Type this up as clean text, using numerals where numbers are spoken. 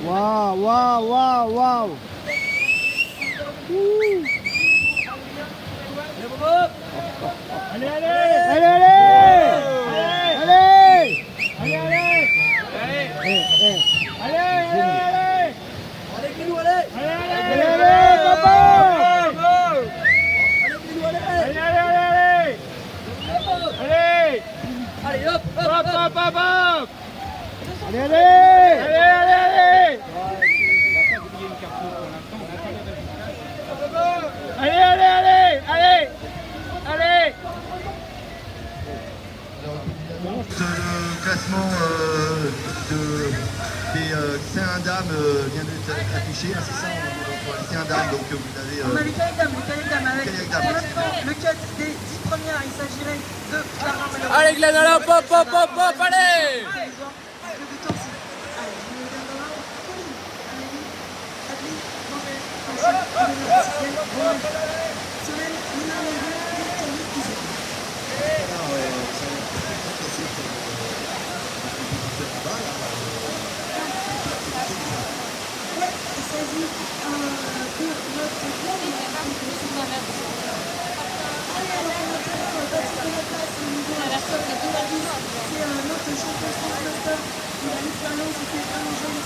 Waouh, waouh, waouh, waouh. Allez, allez. Allez, allez. Allez. Allez, allez. Allez, allez. Allez, Guilou, allez. Allez, Allez, allez, papa. Allez, Guilou, allez. Allez, allez, allez. Allez, Allez, hop, hop, hop, hop. hop, hop, hop. Allez, allez. Allez, allez, allez. Allez, allez, allez, allez. Allez. Le classement des C1 dames vient d'être affiché, hein, c'est ça, pour les C1 dames, donc vous avez... On a les cahiers dames avec Kayak pour dames. l'instant le cut des 10 premières, il s'agirait de Clara Malheureux. Allez, Glenn, allez, hop, hop, hop, hop, hop, allez. Le buteur c'est... Allez, je me donne dans la main. Amélie, Adli, Angèle, Angèle, Adèle, Cyril, Romain, Solène, Nina, Melvin, Camille, Isabelle. Ouais, il s'agit de notre club. Allez, alors on a toujours Baptiste de la place au niveau de la 10. C'est notre champion de France master. Il a l'expérience, il fait vraiment jeune.